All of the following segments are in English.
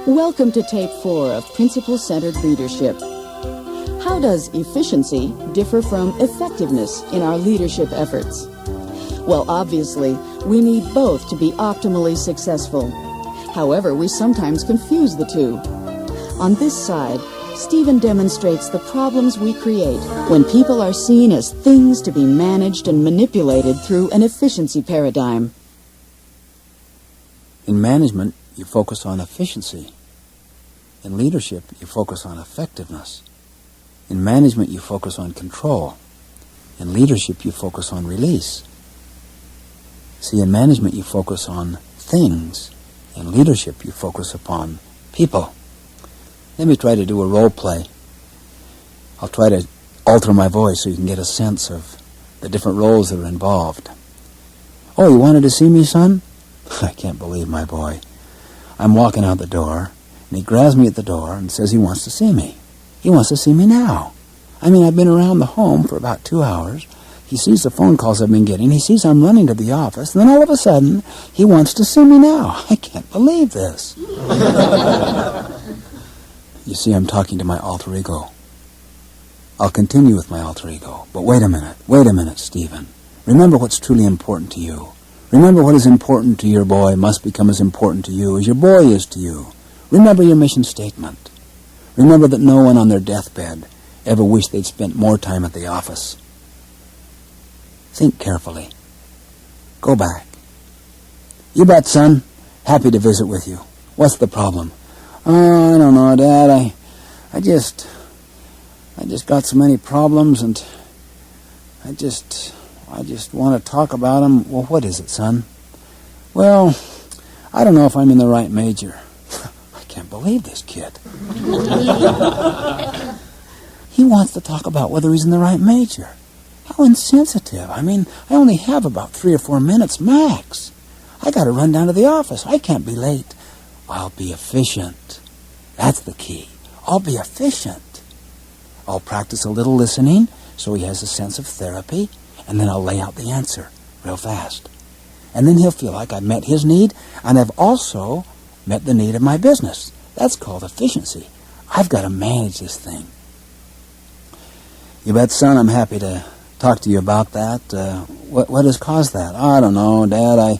Welcome to Tape 4 of Principle-Centered Leadership. How does efficiency differ from effectiveness in our leadership efforts? Well, obviously, we need both to be optimally successful. However, we sometimes confuse the two. On this side, Stephen demonstrates the problems we create when people are seen as things to be managed and manipulated through an efficiency paradigm. In management, you focus on efficiency. In leadership, you focus on effectiveness. In management, you focus on control. In leadership, you focus on release. See, in management, you focus on things. In leadership, you focus upon people. Let me try to do a role play. I'll try to alter my voice so you can get a sense of the different roles that are involved. Oh, you wanted to see me, son? I can't believe my boy. I'm walking out the door, and he grabs me at the door and says he wants to see me. He wants to see me now. I mean, I've been around the home for about 2 hours. He sees the phone calls I've been getting. He sees I'm running to the office. And then all of a sudden, he wants to see me now. I can't believe this. You see, I'm talking to my alter ego. I'll continue with my alter ego. But wait a minute, Stephen. Remember what's truly important to you. Remember what is important to your boy must become as important to you as your boy is to you. Remember your mission statement. Remember that no one on their deathbed ever wished they'd spent more time at the office. Think carefully. Go back. You bet, son. Happy to visit with you. What's the problem? Oh, I don't know, Dad. I just got so many problems, and I just want to talk about them. Well, what is it, son? Well, I don't know if I'm in the right major. I can't believe this kid. He wants to talk about whether he's in the right major. How insensitive. I mean, I only have about 3 or 4 minutes max. I got to run down to the office. I can't be late. I'll be efficient. That's the key. I'll be efficient. I'll practice a little listening so he has a sense of therapy, and then I'll lay out the answer real fast. And then he'll feel like I've met his need, and I've also met the need of my business. That's called efficiency. I've got to manage this thing. You bet, son, I'm happy to talk to you about that. What has caused that? I don't know, Dad. I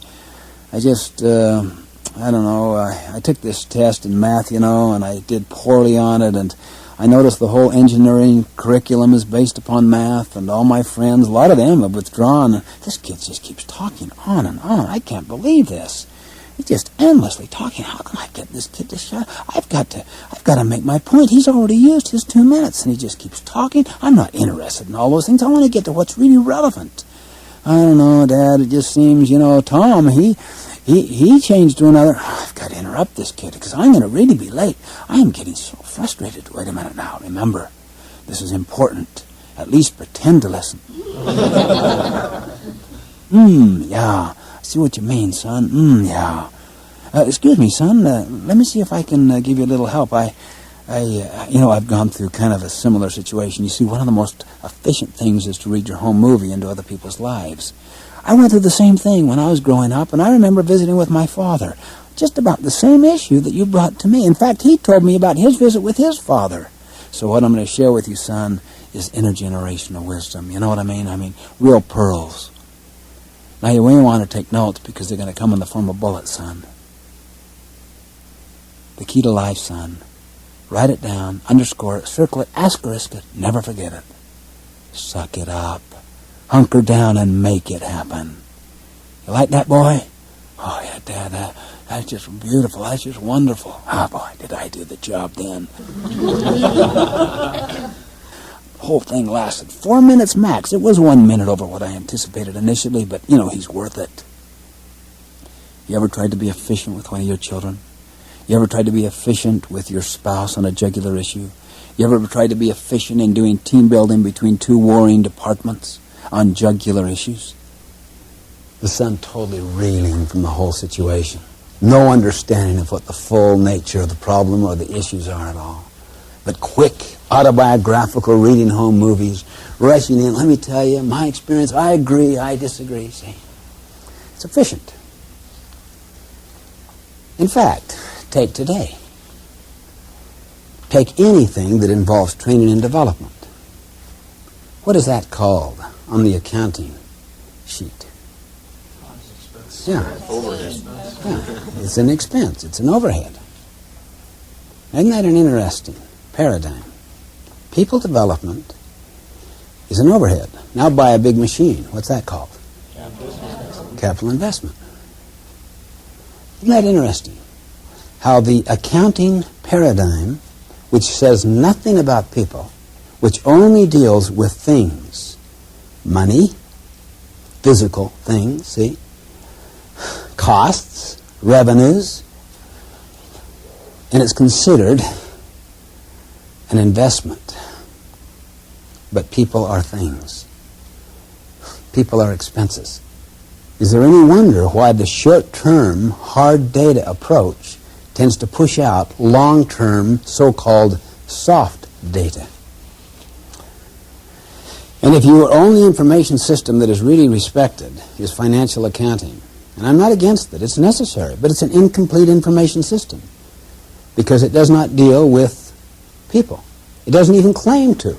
don't know. I took this test in math, and I did poorly on it, and I noticed the whole engineering curriculum is based upon math, and all my friends, a lot of them have withdrawn. This kid just keeps talking on and on. I can't believe this. He's just endlessly talking. How can I get this kid to shut up? I've got to make my point. He's already used his 2 minutes, and he just keeps talking. I'm not interested in all those things. I want to get to what's really relevant. I don't know, Dad. It just seems, Tom, he changed to another. I've got to interrupt this kid because I'm going to really be late. I am getting so frustrated. Wait a minute now. Remember, this is important. At least pretend to listen. Yeah. I see what you mean, son. Yeah. Excuse me, son. Let me see if I can give you a little help. I've gone through kind of a similar situation. You see, one of the most efficient things is to read your home movie into other people's lives. I went through the same thing when I was growing up, and I remember visiting with my father. Just about the same issue that you brought to me. In fact, he told me about his visit with his father. So what I'm going to share with you, son, is intergenerational wisdom. You know what I mean? I mean, real pearls. Now, you may want to take notes because they're going to come in the form of bullets, son. The key to life, son. Write it down, underscore it, circle it, asterisk it, never forget it. Suck it up. Hunker down and make it happen. You like that, boy? Oh, yeah, Dad, that's just beautiful. That's just wonderful. Ah, boy, did I do the job then. The whole thing lasted 4 minutes max. It was 1 minute over what I anticipated initially, but, he's worth it. You ever tried to be efficient with one of your children? You ever tried to be efficient with your spouse on a jugular issue? You ever tried to be efficient in doing team building between 2 warring departments on jugular issues? The son totally reeling from the whole situation. No understanding of what the full nature of the problem or the issues are at all. But quick, autobiographical reading home movies, rushing in. Let me tell you, my experience, I agree, I disagree. See, it's efficient. In fact, take today. take anything that involves training and development. What is that called on the accounting sheet? Yeah. Yeah. It's an expense. It's an overhead. Isn't that an interesting paradigm? People development is an overhead. Now buy a big machine. What's that called? Capital investment. Isn't that interesting? How the accounting paradigm, which says nothing about people, which only deals with things, money, physical things, see, costs, revenues, and it's considered an investment. But people are things. People are expenses. Is there any wonder why the short-term, hard data approach tends to push out long-term, so-called soft data? And if your only information system that is really respected is financial accounting, and I'm not against it, it's necessary, but it's an incomplete information system because it does not deal with people. It doesn't even claim to.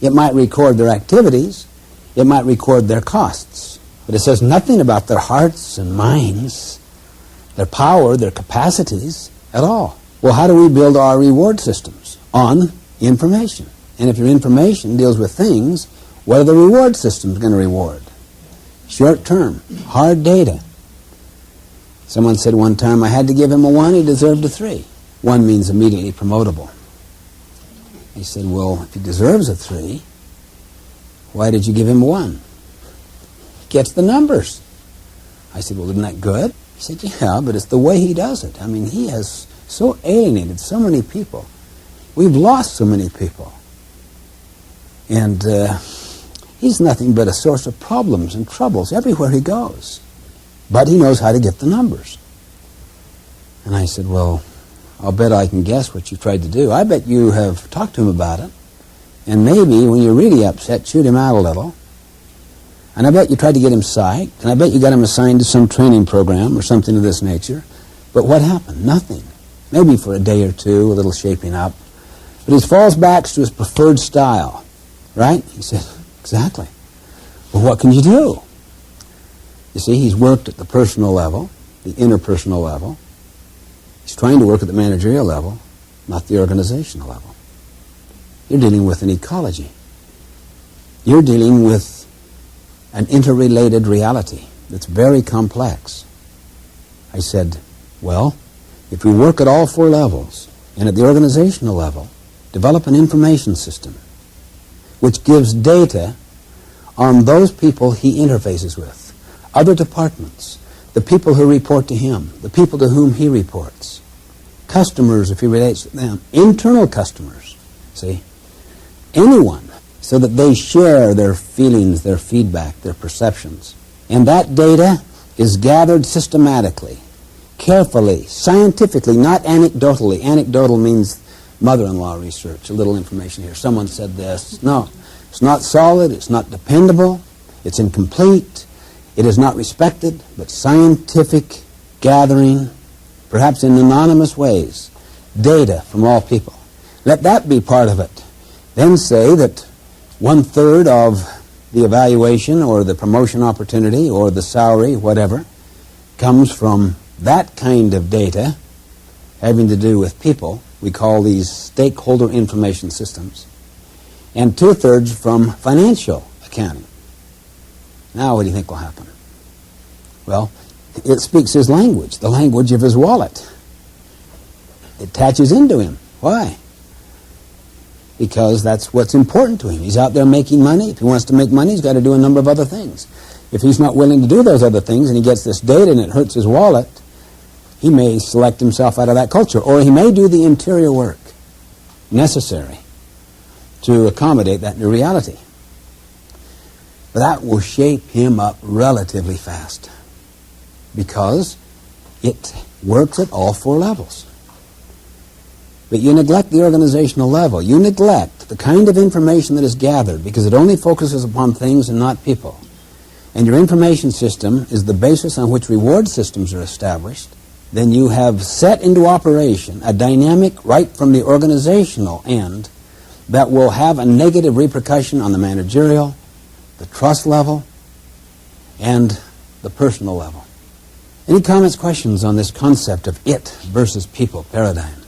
It might record their activities, it might record their costs, but it says nothing about their hearts and minds, their power, their capacities at all. Well, how do we build our reward systems? On information. And if your information deals with things, what are the reward systems going to reward? Short-term, hard data. Someone said one time, I had to give him a 1, he deserved a 3. 1 means immediately promotable. He said, well, if he deserves a 3, why did you give him a 1? He gets the numbers. I said, well, isn't that good? He said, yeah, but it's the way he does it. I mean, he has so alienated so many people. We've lost so many people. And he's nothing but a source of problems and troubles everywhere he goes. But he knows how to get the numbers. And I said, well, I'll bet I can guess what you tried to do. I bet you have talked to him about it. And maybe when you're really upset, shoot him out a little. And I bet you tried to get him psyched. And I bet you got him assigned to some training program or something of this nature. But what happened? Nothing. Maybe for a day or two, a little shaping up. But he falls back to his preferred style. Right? He said, exactly. Well, what can you do? You see, he's worked at the personal level, the interpersonal level. He's trying to work at the managerial level, not the organizational level. You're dealing with an ecology. You're dealing with an interrelated reality that's very complex. I said, well, if we work at all 4 levels, and at the organizational level, develop an information system which gives data on those people he interfaces with, other departments, the people who report to him, the people to whom he reports, customers if he relates to them, internal customers, see, anyone, so that they share their feelings, their feedback, their perceptions. And that data is gathered systematically, carefully, scientifically, not anecdotally. Anecdotal means mother-in-law research, a little information here. Someone said this. No, it's not solid, it's not dependable, it's incomplete, it is not respected, but scientific gathering, perhaps in anonymous ways, data from all people. Let that be part of it. Then say that 1/3 of the evaluation or the promotion opportunity or the salary, whatever, comes from that kind of data having to do with people. We call these stakeholder information systems. And 2/3 from financial accounting. Now what do you think will happen? Well, it speaks his language, the language of his wallet. It attaches into him. Why? Because that's what's important to him. He's out there making money. If he wants to make money, he's got to do a number of other things. If he's not willing to do those other things and he gets this data and it hurts his wallet, he may select himself out of that culture, or he may do the interior work necessary to accommodate that new reality. But that will shape him up relatively fast because it works at all 4 levels. But you neglect the organizational level. You neglect the kind of information that is gathered because it only focuses upon things and not people. And your information system is the basis on which reward systems are established. then you have set into operation a dynamic right from the organizational end that will have a negative repercussion on the managerial, the trust level, and the personal level. Any comments, questions on this concept of it versus people paradigm?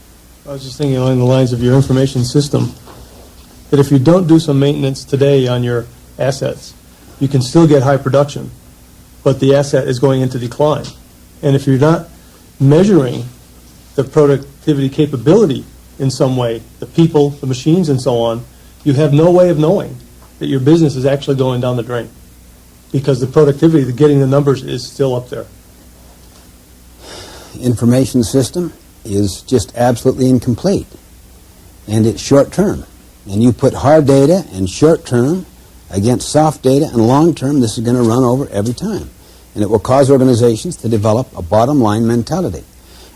I was just thinking along the lines of your information system, that if you don't do some maintenance today on your assets, you can still get high production, but the asset is going into decline. And if you're not measuring the productivity capability in some way, the people, the machines, and so on, you have no way of knowing that your business is actually going down the drain, because the productivity, the getting the numbers, is still up there. Information system is just absolutely incomplete, and it's short-term. And you put hard data and short-term against soft data and long-term, this is going to run over every time. And it will cause organizations to develop a bottom-line mentality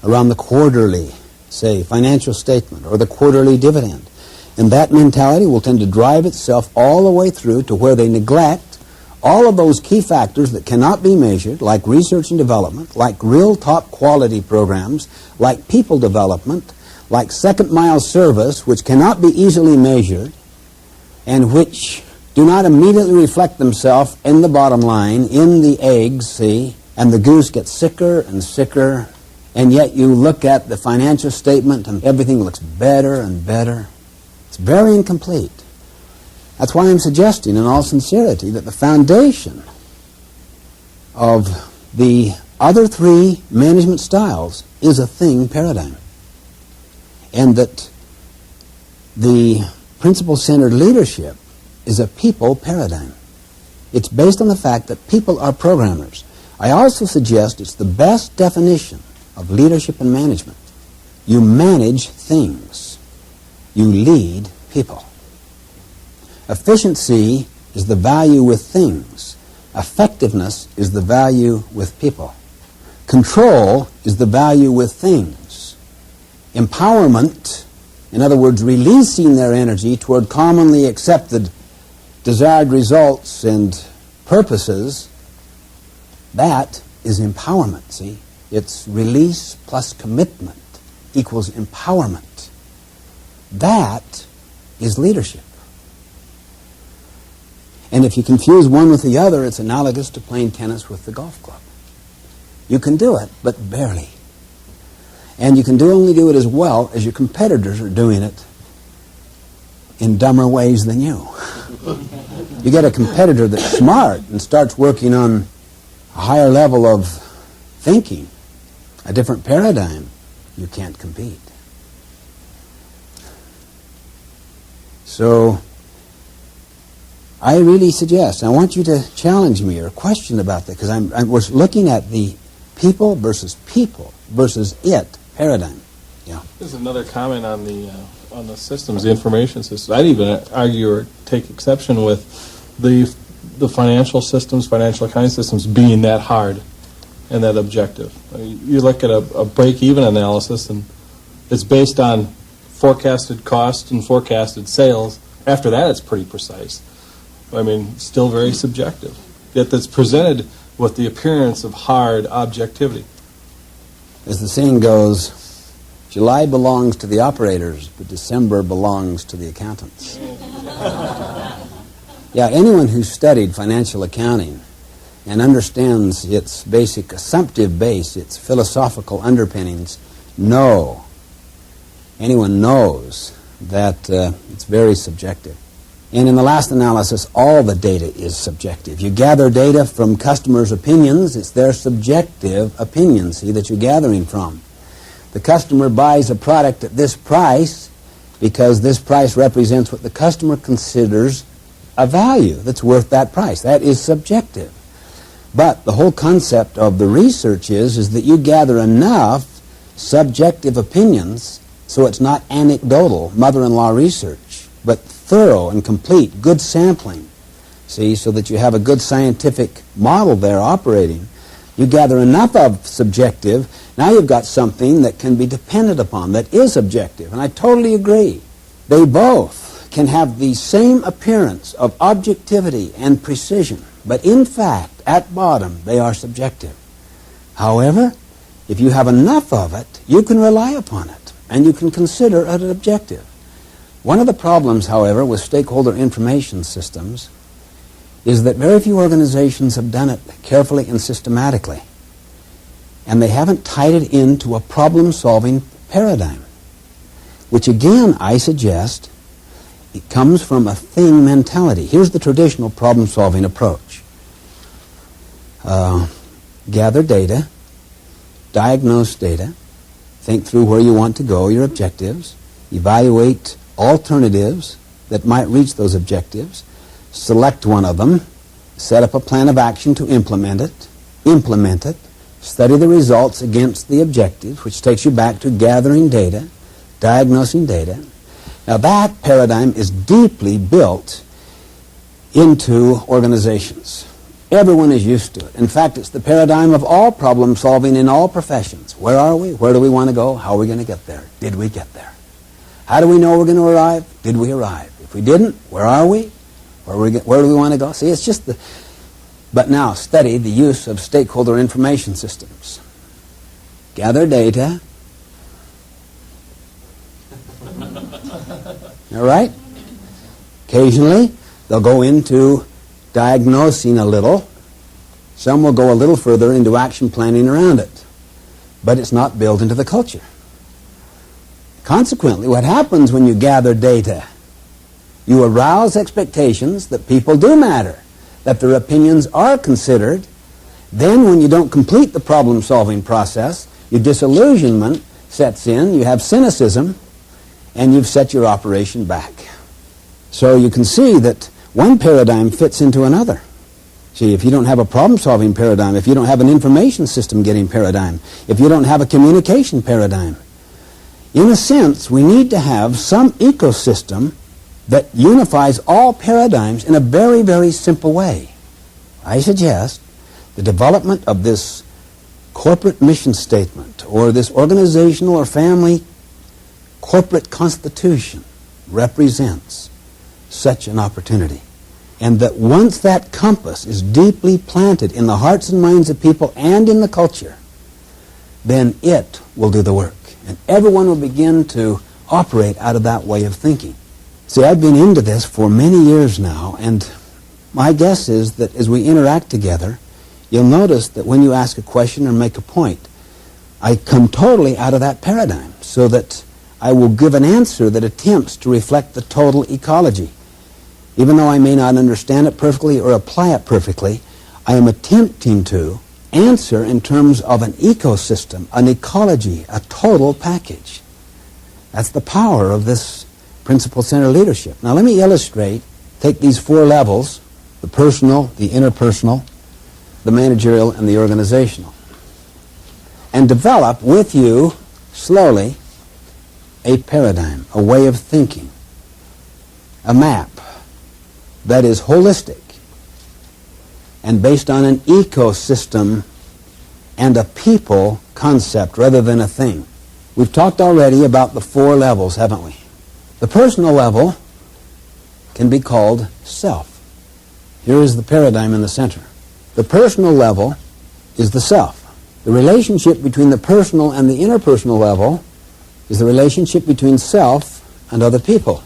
around the quarterly, say, financial statement or the quarterly dividend. And that mentality will tend to drive itself all the way through to where they neglect all of those key factors that cannot be measured, like research and development, like real top quality programs, like people development, like second mile service, which cannot be easily measured, and which do not immediately reflect themselves in the bottom line, in the eggs, see, and the goose gets sicker and sicker, and yet you look at the financial statement and everything looks better and better. It's very incomplete. That's why I'm suggesting, in all sincerity, that the foundation of the other three management styles is a thing paradigm. And that the principle-centered leadership is a people paradigm. It's based on the fact that people are programmers. I also suggest it's the best definition of leadership and management. You manage things. You lead people. Efficiency is the value with things. Effectiveness is the value with people. Control is the value with things. Empowerment, in other words, releasing their energy toward commonly accepted desired results and purposes, that is empowerment, see? It's release plus commitment equals empowerment. That is leadership. And if you confuse one with the other, it's analogous to playing tennis with the golf club. You can do it, but barely. And you can only do it as well as your competitors are doing it in dumber ways than you. You get a competitor that's smart and starts working on a higher level of thinking, a different paradigm, you can't compete. So I really suggest, I want you to challenge me or question about that, because we're looking at the people versus it paradigm. Yeah. There's another comment on the systems, the information systems. I'd even argue or take exception with the financial systems, financial accounting systems being that hard and that objective. I mean, you look at a break-even analysis, and it's based on forecasted cost and forecasted sales. After that, it's pretty precise. I mean, still very subjective. Yet that's presented with the appearance of hard objectivity. As the saying goes, July belongs to the operators, but December belongs to the accountants. Yeah, anyone who's studied financial accounting and understands its basic assumptive base, its philosophical underpinnings, anyone knows that it's very subjective. And in the last analysis, all the data is subjective. You gather data from customers' opinions. It's their subjective opinions, see, that you're gathering from. The customer buys a product at this price because this price represents what the customer considers a value that's worth that price. That is subjective. But the whole concept of the research is that you gather enough subjective opinions so it's not anecdotal mother-in-law research, but thorough and complete, good sampling, see, so that you have a good scientific model there operating. You gather enough of subjective, now you've got something that can be depended upon, that is objective. And I totally agree. They both can have the same appearance of objectivity and precision, but in fact, at bottom, they are subjective. However, If you have enough of it, you can rely upon it, and you can consider it an objective. One of the problems, however, with stakeholder information systems is that very few organizations have done it carefully and systematically, and they haven't tied it into a problem-solving paradigm, which again, I suggest, it comes from a thing mentality. Here's the traditional problem-solving approach. Gather data, diagnose data, think through where you want to go, your objectives, evaluate alternatives that might reach those objectives, select one of them, set up a plan of action to implement it, study the results against the objectives, which takes you back to gathering data, diagnosing data. Now that paradigm is deeply built into organizations. Everyone is used to it. In fact, it's the paradigm of all problem solving in all professions. Where are we? Where do we want to go? How are we going to get there? Did we get there? How do we know we're going to arrive? Did we arrive? If we didn't, where are we? Where do we want to go? See, it's just the... But now, study the use of stakeholder information systems. Gather data. All right? Occasionally, they'll go into diagnosing a little. Some will go a little further into action planning around it. But it's not built into the culture. Consequently, what happens when you gather data? You arouse expectations that people do matter, that their opinions are considered. Then when you don't complete the problem-solving process, your disillusionment sets in, you have cynicism, and you've set your operation back. So you can see that one paradigm fits into another. See, if you don't have a problem-solving paradigm, if you don't have an information system getting paradigm, if you don't have a communication paradigm, in a sense, we need to have some ecosystem that unifies all paradigms in a very, very simple way. I suggest the development of this corporate mission statement or this organizational or family corporate constitution represents such an opportunity. And that once that compass is deeply planted in the hearts and minds of people and in the culture, then it will do the work. And everyone will begin to operate out of that way of thinking. See, I've been into this for many years now, and my guess is that as we interact together, you'll notice that when you ask a question or make a point, I come totally out of that paradigm, so that I will give an answer that attempts to reflect the total ecology. Even though I may not understand it perfectly or apply it perfectly, I am attempting to answer in terms of an ecosystem, an ecology, a total package. That's the power of this principle-centered leadership. Now let me illustrate, take these four levels, the personal, the interpersonal, the managerial, and the organizational, and develop with you, slowly, a paradigm, a way of thinking, a map that is holistic and based on an ecosystem and a people concept rather than a thing. We've talked already about the four levels, haven't we? The personal level can be called self. Here is the paradigm in the center. The personal level is the self. The relationship between the personal and the interpersonal level is the relationship between self and other people.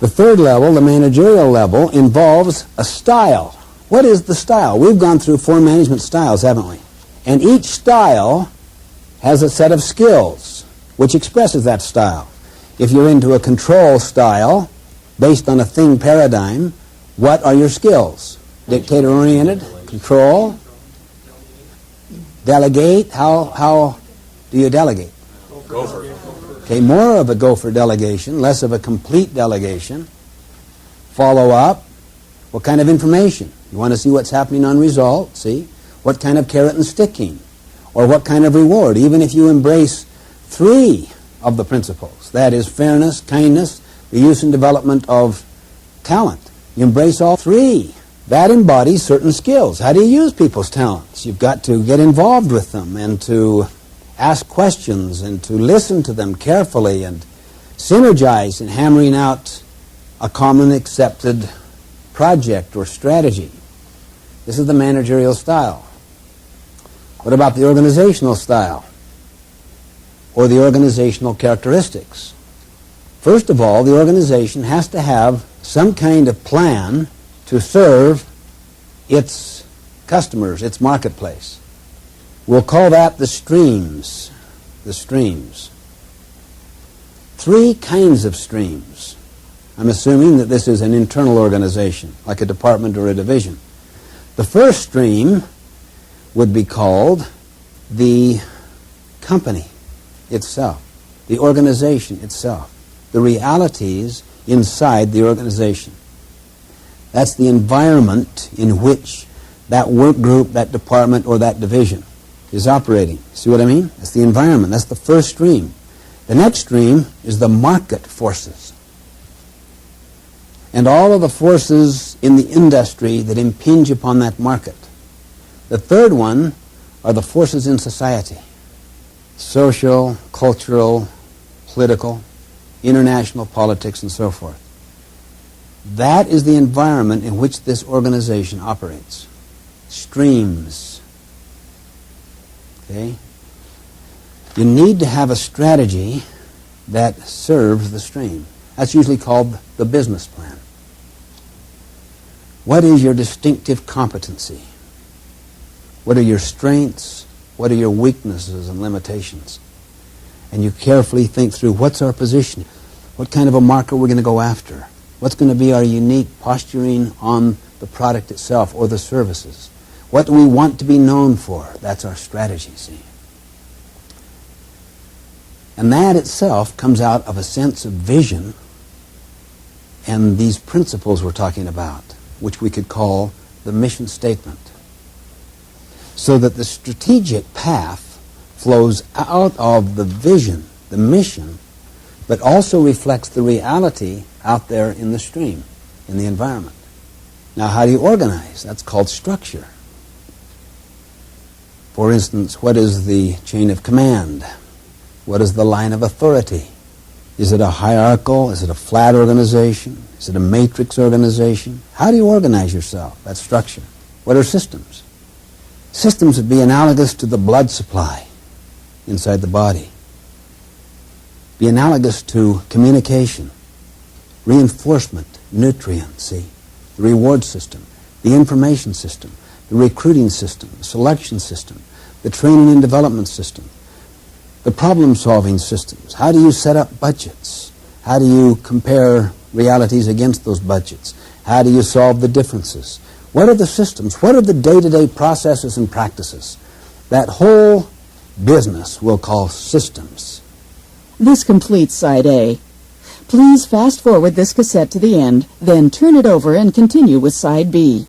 The third level, the managerial level, involves a style. What is the style? We've gone through 4 management styles, haven't we? And each style has a set of skills which expresses that style. If you're into a control style based on a thing paradigm, what are your skills? Dictator-oriented, control, delegate. How do you delegate? Gopher. Okay, more of a gopher delegation, less of a complete delegation. Follow up. What kind of information? You want to see what's happening on result, see? What kind of carrot and sticking? Or what kind of reward? Even if you embrace 3 of the principles, that is fairness, kindness, the use and development of talent. You embrace all 3. That embodies certain skills. How do you use people's talents? You've got to get involved with them and to ask questions and to listen to them carefully and synergize in hammering out a common accepted project or strategy. This is the managerial style. What about the organizational style? or the organizational characteristics. First of all, the organization has to have some kind of plan to serve its customers, its marketplace. We'll call that the streams. The streams. 3 kinds of streams. I'm assuming that this is an internal organization, like a department or a division. The first stream would be called the company itself, the organization itself, the realities inside the organization. That's the environment in which that work group, that department, or that division is operating. See what I mean? That's the environment. That's the first stream. The next stream is the market forces. And all of the forces in the industry that impinge upon that market. The third one are the forces in society. Social, cultural, political, international politics, and so forth. That is the environment in which this organization operates. Streams. Okay? You need to have a strategy that serves the stream. That's usually called the business plan. What is your distinctive competency? What are your strengths? What are your weaknesses and limitations? And you carefully think through what's our position, what kind of a market we're going to go after, what's going to be our unique posturing on the product itself or the services. What do we want to be known for? That's our strategy, see. And that itself comes out of a sense of vision and these principles we're talking about, which we could call the mission statement. So that the strategic path flows out of the vision, the mission, but also reflects the reality out there in the stream, in the environment. Now, how do you organize? That's called structure. For instance, what is the chain of command? What is the line of authority? Is it a hierarchical? Is it a flat organization? Is it a matrix organization? How do you organize yourself? That's structure. What are systems? Systems would be analogous to the blood supply inside the body. Be analogous to communication, reinforcement, nutrients, see, the reward system, the information system, the recruiting system, the selection system, the training and development system, the problem-solving systems. How do you set up budgets? How do you compare realities against those budgets? How do you solve the differences? What are the systems? What are the day-to-day processes and practices? That whole business we'll call systems. This completes Side A. Please fast forward this cassette to the end, then turn it over and continue with Side B.